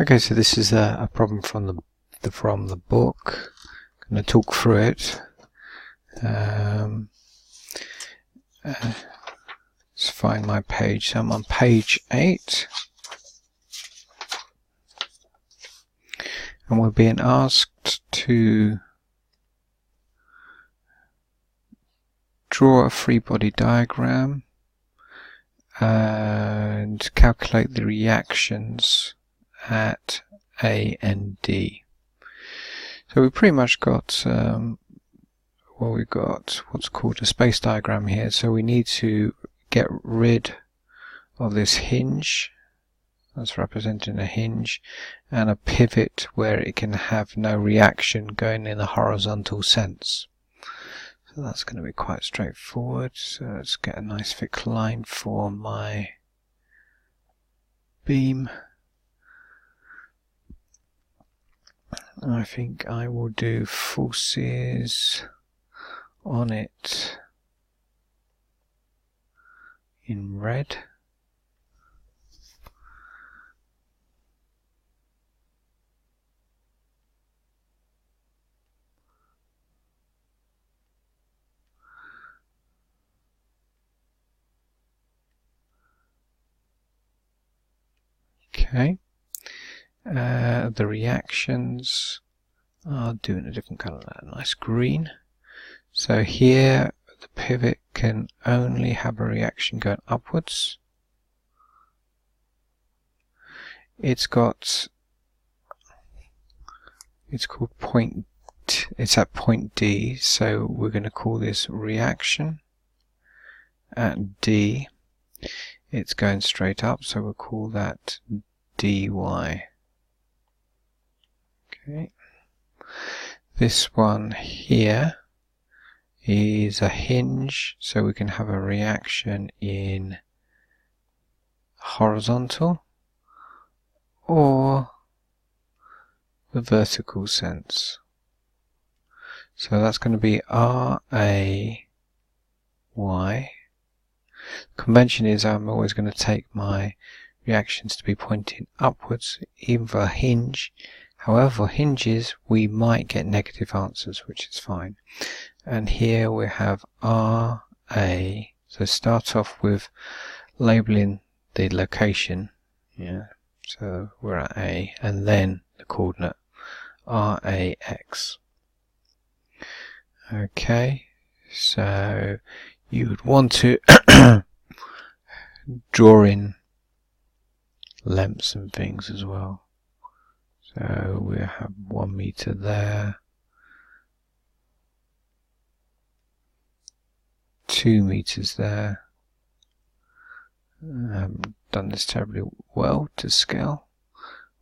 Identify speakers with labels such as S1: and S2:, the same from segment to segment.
S1: Okay, so this is a problem from the book. I'm going to talk through it. Let's find my page. So I'm on page 8, and we're being asked to draw a free body diagram and calculate the reactions at A and D. So we pretty much got we've got what's called a space diagram here. So we need to get rid of this hinge that's representing a hinge and a pivot where it can have no reaction going in a horizontal sense. So that's going to be quite straightforward. So let's get a nice thick line for my beam. I think I will do forces on it in red. Okay. The reactions are doing a different color, a nice green. So here the pivot can only have a reaction going upwards. It's called point, it's at point D, so we're going to call this reaction. At D it's going straight up, so we'll call that dy. Okay. This one here is a hinge, so we can have a reaction in horizontal or the vertical sense. So that's going to be RAY. Convention is I'm always going to take my reactions to be pointing upwards, even for a hinge. However, for hinges we might get negative answers, which is fine. And here we have RA. So start off with labeling the location. Yeah. So we're at A, and then the coordinate RAX. Okay. So you would want to draw in lengths and things as well. So we have 1 meter there, 2 meters there. I haven't done this terribly well to scale.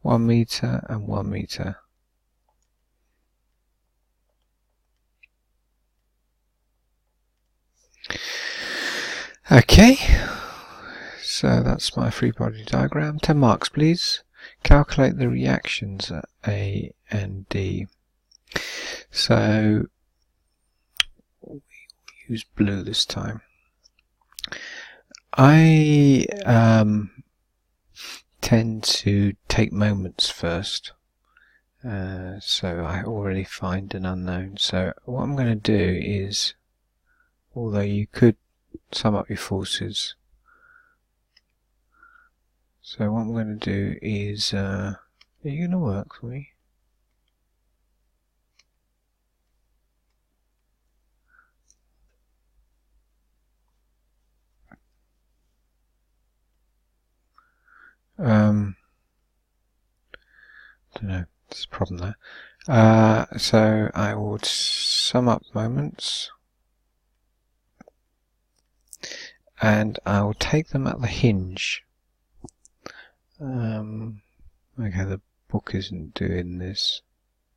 S1: 1 meter and 1 meter. Okay, so that's my free body diagram. 10 marks please. Calculate the reactions at A and D. So we'll use blue this time. I tend to take moments first. So I already find an unknown. So what I'm going to do is, although you could sum up your forces, so what I'm going to do is, are you going to work for me? Don't know, there's a problem there. So I would sum up moments, and I will take them at the hinge. Okay, the book isn't doing this.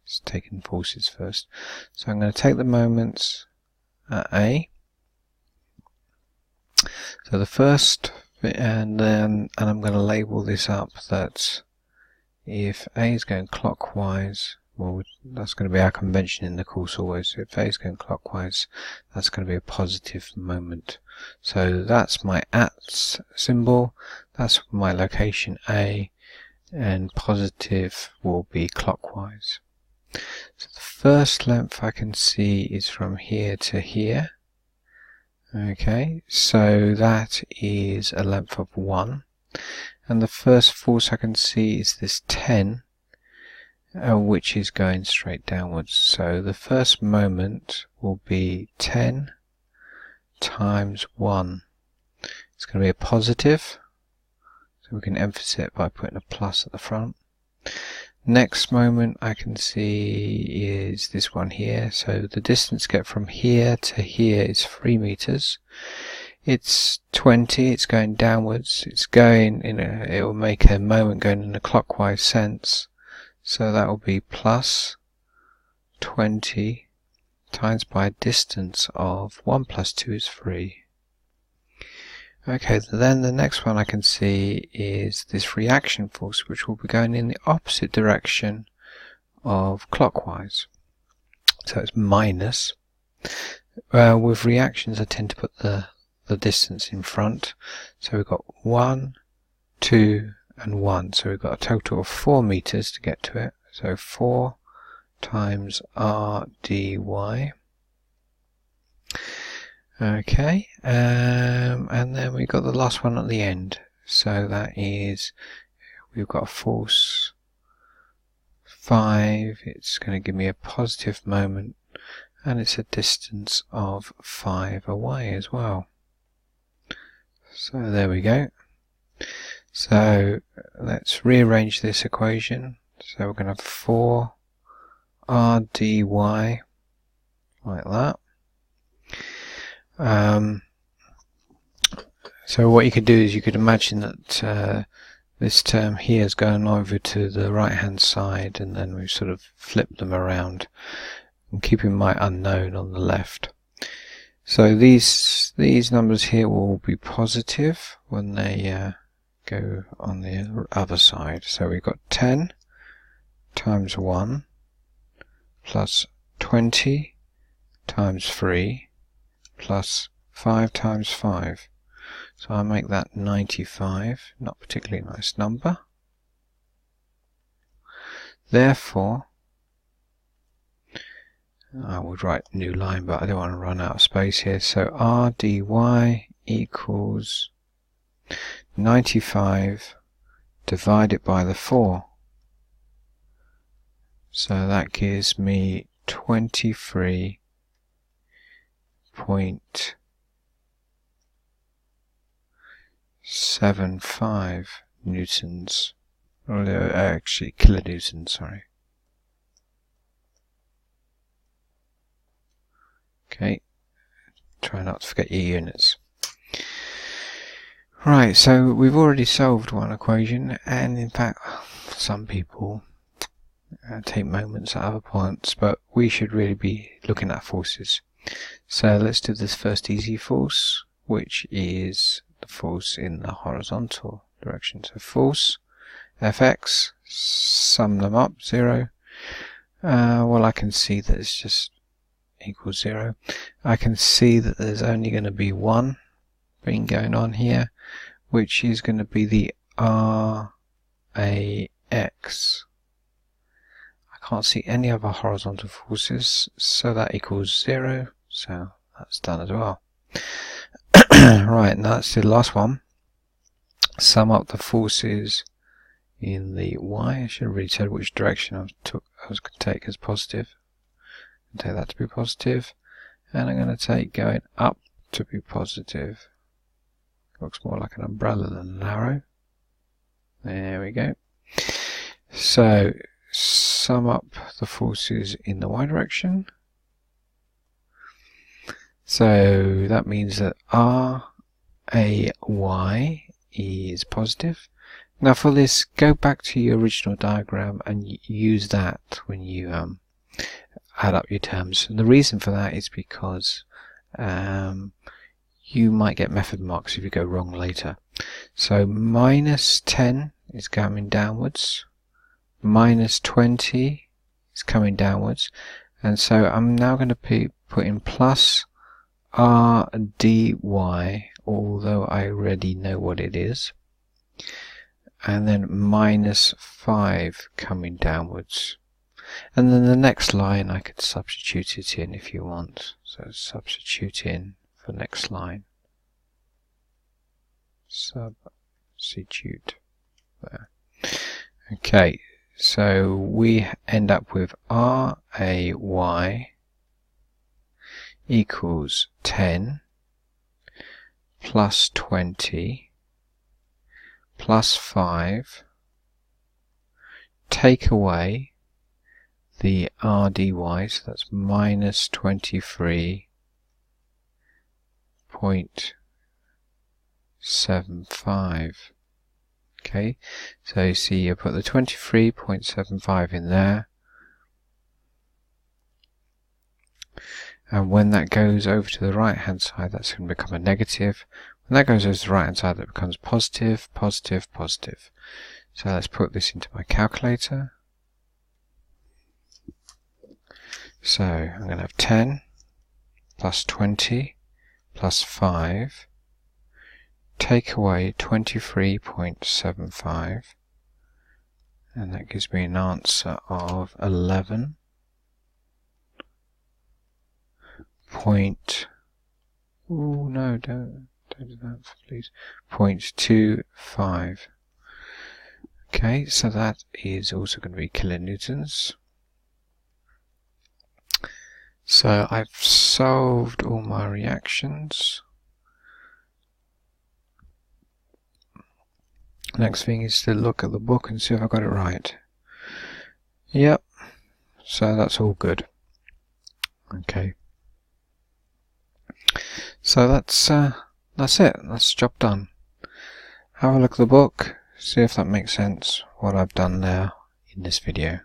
S1: It's taking forces first. So I'm going to take the moments at A. So the first, and I'm going to label this up that if A is going clockwise, well, that's going to be our convention in the course always. So if A is going clockwise, that's going to be a positive moment. So that's my at symbol, that's my location A, and positive will be clockwise. So the first length I can see is from here to here. Okay, so that is a length of 1. And the first force I can see is this 10, which is going straight downwards. So the first moment will be 10 times 1. It's going to be a positive, so we can emphasize it by putting a plus at the front. Next moment I can see is this one here. So the distance to get from here to here is 3 meters. It's 20, it's going downwards, it's going in it will make a moment going in a clockwise sense. So that will be plus 20 times by a distance of 1 plus 2 is 3. Okay, then the next one I can see is this reaction force, which will be going in the opposite direction of clockwise. So it's minus. With reactions I tend to put the distance in front. So we've got 1, 2 and 1. So we've got a total of 4 meters to get to it. So 4 times r dy. Okay, and then we've got the last one at the end. So that is, we've got a force 5, it's going to give me a positive moment, and it's a distance of 5 away as well. So there we go. So let's rearrange this equation. So we're going to have 4 r dy like that. So what you could do is you could imagine that this term here is going over to the right hand side, and then we sort of flip them around and keeping my unknown on the left. So these numbers here will be positive when they go on the other side. So we've got 10 times 1 plus 20 times 3 plus 5 times 5. So I make that 95, not a particularly nice number. Therefore, I would write a new line, but I don't want to run out of space here. So r dy equals 95 divided by the 4. So that gives me 23.75 newtons, or actually kilonewtons, sorry. Okay, try not to forget your units. Right, so we've already solved one equation, and in fact some people take moments at other points, but we should really be looking at forces. So let's do this first easy force, which is the force in the horizontal direction. So force Fx, sum them up, 0. Well, I can see that it's just equals 0. I can see that there's only going to be one thing going on here, which is going to be the Rax. I can't see any other horizontal forces, so that equals 0. So that's done as well. Right, now let's do the last one. Sum up the forces in the y. I should have really said which direction I was going to take as positive. Take that to be positive, and I'm going to take going up to be positive. Looks more like an umbrella than an arrow. There we go. So sum up the forces in the y direction. So that means that Ray is positive. Now for this, go back to your original diagram and use that when you add up your terms. And the reason for that is because you might get method marks if you go wrong later. So minus 10 is coming downwards, minus 20 is coming downwards, and so I'm now going to put in plus r dy, although I already know what it is. and then -5 coming downwards. And then the next line I could substitute it in if you want. So substitute in for next line. Substitute there. Okay, so we end up with RAY equals 10 plus 20 plus 5, take away the RDY, so that's minus 23.75. Okay, so you see you put the 23.75 in there, and when that goes over to the right hand side, that's going to become a negative. When that goes over to the right hand side, that becomes positive, positive, positive. So let's put this into my calculator. So I'm going to have 10 plus 20 plus 5, take away 23.75, and that gives me an answer of 11. Oh no, don't do that, please. 0.25. Okay, so that is also going to be kilonewtons. So I've solved all my reactions. Next thing is to look at the book and see if I got it right. Yep, so that's all good. Okay. So that's it. That's the job done. Have a look at the book, see if that makes sense, what I've done there in this video.